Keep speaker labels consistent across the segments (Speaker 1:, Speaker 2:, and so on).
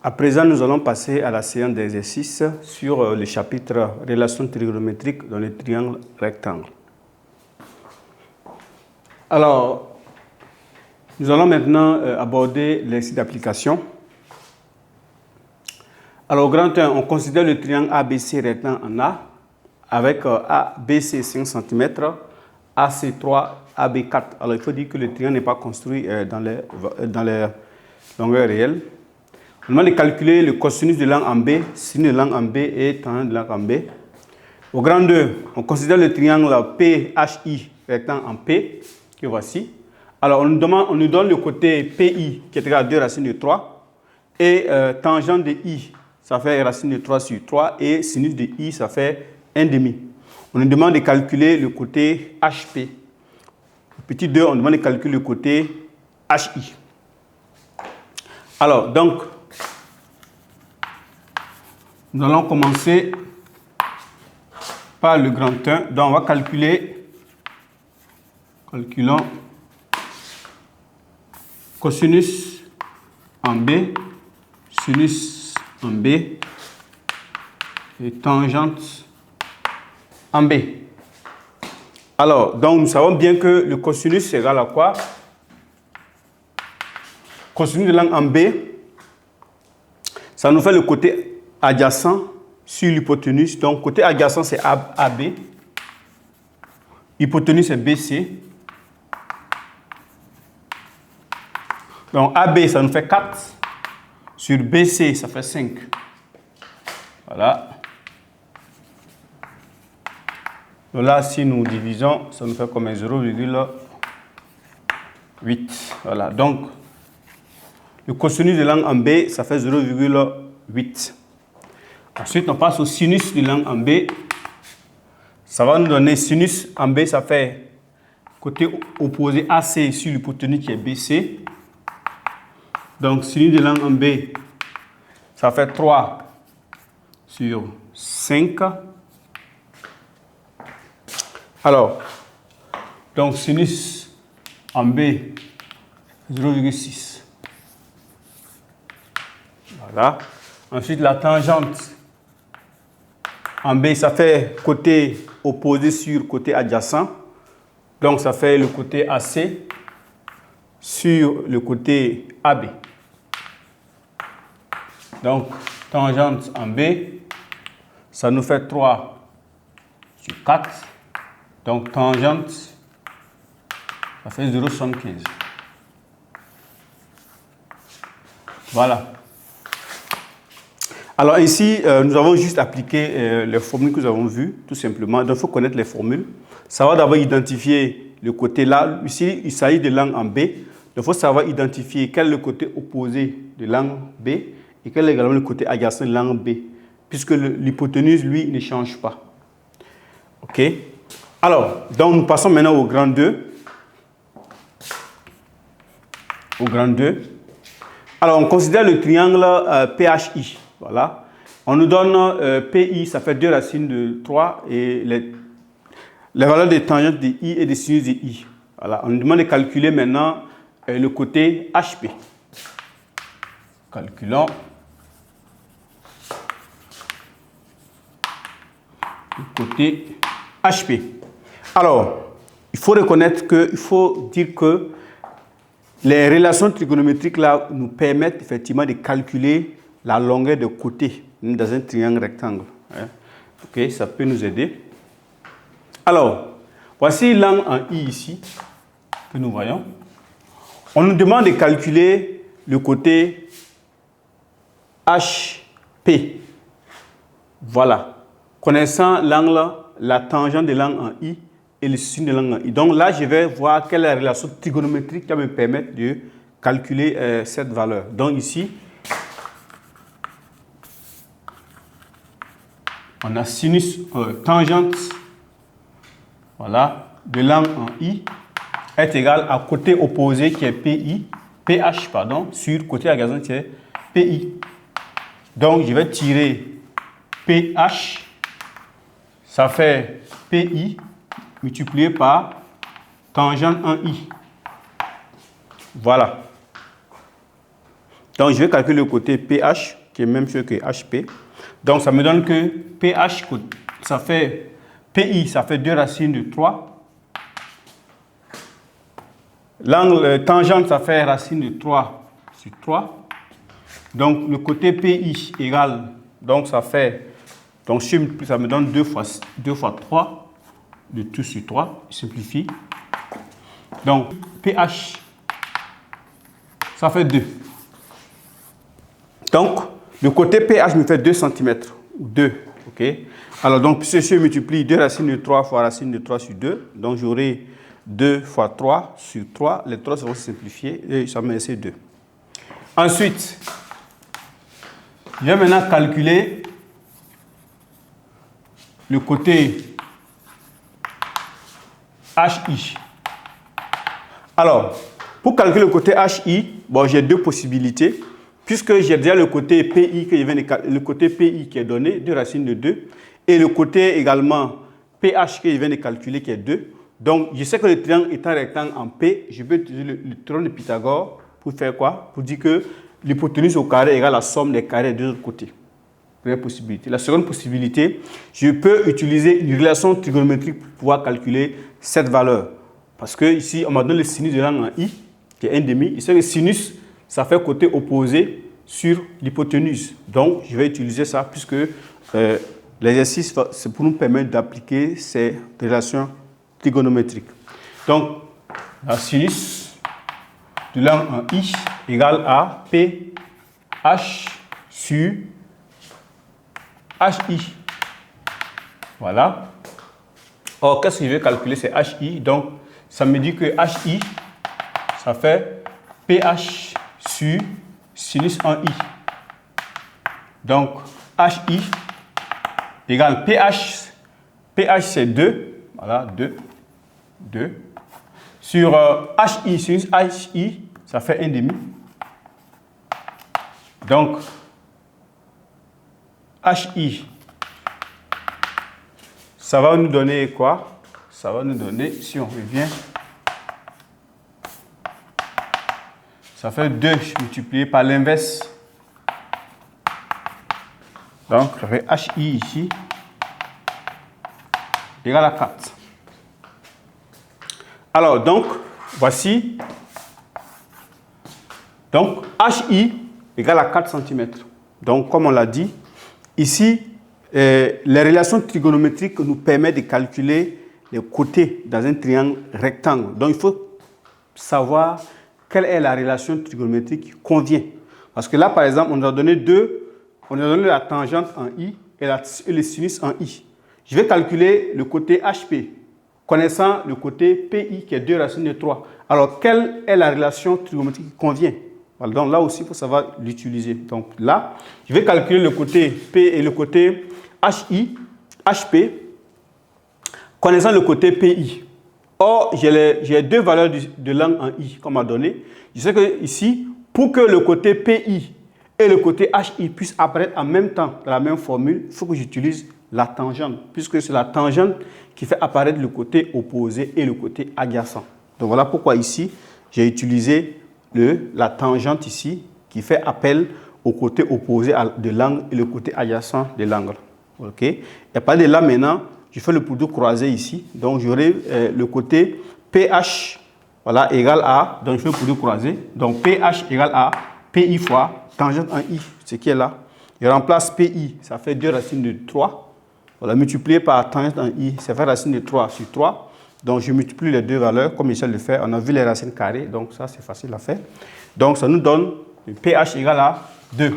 Speaker 1: À présent, nous allons passer à la séance d'exercice sur le chapitre relations trigonométriques dans les triangles rectangles. Alors, nous allons maintenant aborder l'exercice d'application. Alors, au grand 1, on considère le triangle ABC rectangle en A avec ABC 5 cm, AC3, AB4. Alors, il faut dire que le triangle n'est pas construit dans les longueurs réelles. On demande de calculer le cosinus de l'angle en B, sinus de l'angle en B et tangente de l'angle en B. Au grand 2, on considère le triangle PHI rectangle en P, que voici. Alors, on nous donne le côté PI qui est égal à 2 racines de 3 et tangente de I, ça fait racine de 3 sur 3 et sinus de I, ça fait 1 demi. On nous demande de calculer le côté HP. Petit 2, on demande de calculer le côté HI. Alors, donc, nous allons commencer par le grand 1. Donc, on va calculer, calculons cosinus en B, sinus en B et tangente en B. Alors, donc, nous savons bien que le cosinus est égal à quoi? Cosinus de l'angle en B, ça nous fait le côté adjacent sur l'hypoténuse. Donc, côté adjacent, c'est AB. Hypoténuse, c'est BC. Donc, AB, ça nous fait 4. Sur BC, ça fait 5. Voilà. Donc là, si nous divisons, ça nous fait comme 0,8. Voilà. Donc, le cosinus de l'angle en B, ça fait 0,8. Ensuite, on passe au sinus de l'angle en B. Ça va nous donner sinus en B, ça fait côté opposé AC sur l'hypoténuse qui est BC. Donc, sinus de l'angle en B, ça fait 3 sur 5. Alors, donc sinus en B, 0,6. Voilà. Ensuite, la tangente en B, ça fait côté opposé sur côté adjacent. Donc, ça fait le côté AC sur le côté AB. Donc, tangente en B, ça nous fait 3 sur 4. Donc, tangente, ça fait 0,75. Voilà. Alors ici, nous avons juste appliqué les formules que nous avons vues, tout simplement. Donc, il faut connaître les formules. Savoir d'abord identifier le côté là. Ici, il s'agit de l'angle en B. Donc, il faut savoir identifier quel est le côté opposé de l'angle B et quel est également le côté adjacent de l'angle B, puisque l'hypoténuse, lui, ne change pas. OK? Alors, donc, nous passons maintenant au grand 2. Au grand 2. Alors, on considère le triangle PHI. Voilà. On nous donne PI, ça fait 2 racines de 3 et les valeurs des tangentes de I et des sinus de I. Voilà. On nous demande de calculer maintenant le côté HP. Calculons. Le côté HP. Alors, il faut reconnaître que, il faut dire que les relations trigonométriques là nous permettent effectivement de calculer la longueur de côté dans un triangle rectangle. Ok, ça peut nous aider. Alors, voici l'angle en I ici que nous voyons. On nous demande de calculer le côté HP. Voilà. Connaissant l'angle, la tangente de l'angle en I et le sinus de l'angle en I. Donc là, je vais voir quelle est la relation trigonométrique qui va me permettre de calculer cette valeur. Donc ici, on a sinus, tangente, voilà, de l'angle en I est égal à côté opposé qui est PH, pardon, sur côté adjacent qui est PI. Donc je vais tirer PH, ça fait PI multiplié par tangente en I. Voilà. Donc, je vais calculer le côté PH, qui est même chose que HP. Donc, ça me donne que PH, ça fait PI, ça fait 2 racines de 3. L'angle tangente, ça fait racine de 3 sur 3. Donc, le côté PI égale, donc ça fait, donc ça me donne 2 fois 3, de tout sur 3, je simplifie. Donc, PH, ça fait 2. Donc, le côté PH me fait 2 cm, ou 2, ok? Alors, donc, puisque je multiplie 2 racines de 3 fois racine de 3 sur 2, donc j'aurai 2 fois 3 sur 3, les 3 vont se simplifier et ça me laisse 2. Ensuite, je vais maintenant calculer le côté HI. Alors, pour calculer le côté HI, bon, j'ai 2 possibilités. Puisque j'ai déjà le côté PI, le côté PI qui est donné, 2 racines de 2, et le côté également PH que je viens de calculer qui est 2. Donc, je sais que le triangle étant rectangle en P, je peux utiliser le théorème de Pythagore pour faire quoi? Pour dire que l'hypoténuse au carré égale la somme des carrés des deux côtés. Première possibilité. La seconde possibilité, je peux utiliser une relation trigonométrique pour pouvoir calculer cette valeur. Parce que ici, on m'a donné le sinus de l'angle en I, qui est 1,5. Je sais que le sinus, ça fait côté opposé sur l'hypoténuse. Donc, je vais utiliser ça puisque l'exercice, c'est pour nous permettre d'appliquer ces relations trigonométriques. Donc, la sinus de l'angle en I égale à PH sur HI. Voilà. Or, qu'est-ce que je vais calculer? C'est HI. Donc, ça me dit que HI, ça fait PH sur sinus en I. Donc, HI égale PH. PH, c'est 2. Voilà, 2. Sur HI, sinus HI, ça fait 1,5. Donc, HI, ça va nous donner quoi? Ça va nous donner, si on revient, ça fait 2 multiplié par l'inverse. Donc, ça fait HI ici égale à 4. Alors, donc, voici. Donc, HI égale à 4 cm. Donc, comme on l'a dit, ici, les relations trigonométriques nous permettent de calculer les côtés dans un triangle rectangle. Donc, il faut savoir quelle est la relation trigonométrique qui convient. Parce que là, par exemple, on nous a donné on nous a donné la tangente en I et le sinus en I. Je vais calculer le côté HP, connaissant le côté PI qui est 2 racines de 3. Alors, quelle est la relation trigonométrique qui convient? Voilà, donc là aussi, il faut savoir l'utiliser. Donc là, je vais calculer le côté P et le côté HI, HP, connaissant le côté PI. Or, j'ai 2 valeurs de l'angle en I qu'on m'a donné. Je sais que ici, pour que le côté PI et le côté HI puissent apparaître en même temps dans la même formule, il faut que j'utilise la tangente, puisque c'est la tangente qui fait apparaître le côté opposé et le côté adjacent. Donc voilà pourquoi ici, j'ai utilisé la tangente ici qui fait appel au côté opposé de l'angle et le côté adjacent de l'angle. OK? Et à partir de là maintenant, je fais le produit croisé ici. Donc j'aurai le côté PH voilà, égal à, donc je fais le produit croisé. Donc PH égale à PI fois tangente en I, ce qui est là. Je remplace PI, ça fait 2 racines de 3. Voilà, multiplié par tangente en I, ça fait racine de 3 sur 3. Donc, je multiplie les 2 valeurs, comme Michel le fait. On a vu les racines carrées, donc ça, c'est facile à faire. Donc, ça nous donne le PH égale à 2.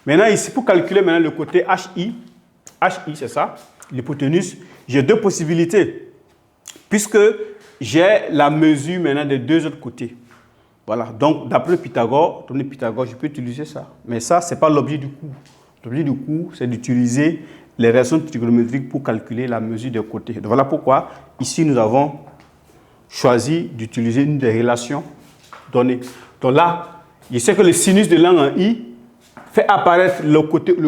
Speaker 1: Maintenant, ici, pour calculer maintenant le côté HI, c'est ça, l'hypoténuse, j'ai 2 possibilités. Puisque j'ai la mesure maintenant des 2 autres côtés. Voilà, donc, d'après Pythagore, je peux utiliser ça. Mais ça, ce n'est pas l'objet du cours. L'objet du cours, c'est d'utiliser les relations trigonométriques pour calculer la mesure des côtés. Donc voilà pourquoi ici nous avons choisi d'utiliser une des relations données. Donc là, je sais que le sinus de l'angle en I fait apparaître le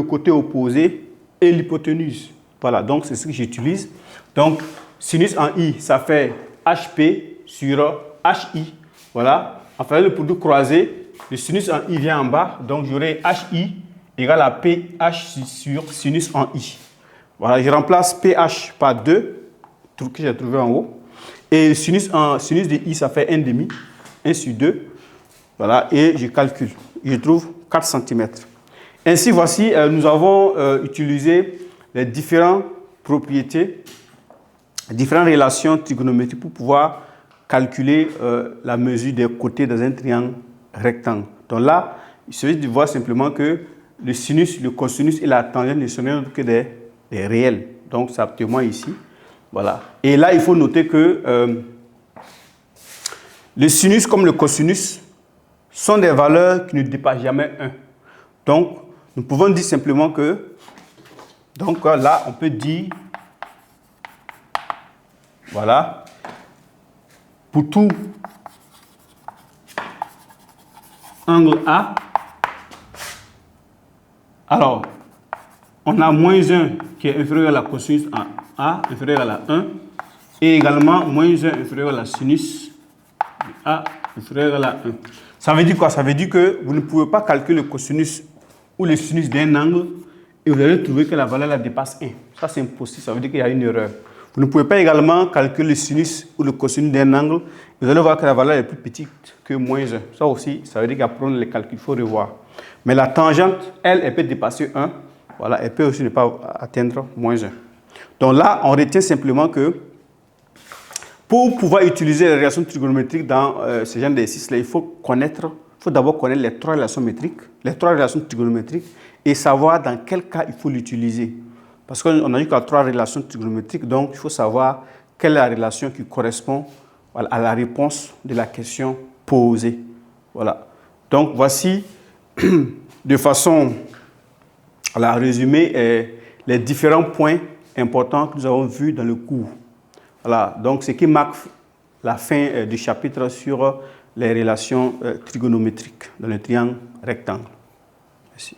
Speaker 1: côté opposé et l'hypoténuse. Voilà, donc c'est ce que j'utilise. Donc sinus en I, ça fait HP sur HI. Voilà, en faisant le produit croisé, le sinus en I vient en bas, donc j'aurai HI égale à PH sur sinus en I. Voilà, je remplace PH par 2, que j'ai trouvé en haut. Et sinus de I, ça fait 1,5, 1 sur 2. Voilà, et je calcule. Je trouve 4 cm. Ainsi, voici, nous avons utilisé les différentes propriétés, différentes relations trigonométriques pour pouvoir calculer la mesure des côtés dans un triangle rectangle. Donc là, il suffit de voir simplement que le sinus, le cosinus et la tangente ne sont rien que des réels. Donc, ça témoigne ici. Voilà. Et là, il faut noter que le sinus comme le cosinus sont des valeurs qui ne dépassent jamais 1. Donc, nous pouvons dire simplement que, donc là, on peut dire, voilà, pour tout angle A, alors, on a moins 1 qui est inférieur à la cosinus en A, inférieur à la 1, et également moins 1 inférieur à la sinus de A, inférieur à la 1. Ça veut dire quoi? Ça veut dire que vous ne pouvez pas calculer le cosinus ou le sinus d'un angle et vous allez trouver que la valeur la dépasse 1. Ça, c'est impossible. Ça veut dire qu'il y a une erreur. Vous ne pouvez pas également calculer le sinus ou le cosinus d'un angle. Vous allez voir que la valeur est plus petite que moins 1. Ça aussi, ça veut dire qu'après les calculs, il faut revoir. Mais la tangente, elle peut dépasser 1. Voilà, elle peut aussi ne pas atteindre moins 1. Donc là, on retient simplement que pour pouvoir utiliser les relations trigonométriques dans ce genre d'exercice-là, il faut d'abord connaître les 3 relations métriques, les 3 relations trigonométriques et savoir dans quel cas il faut l'utiliser. Parce qu'on a eu qu'à 3 relations trigonométriques, donc il faut savoir quelle est la relation qui correspond à la réponse de la question posée. Voilà. Donc voici de façon à résumer les différents points importants que nous avons vus dans le cours. Voilà, donc ce qui marque la fin du chapitre sur les relations trigonométriques dans le triangle rectangle. Merci.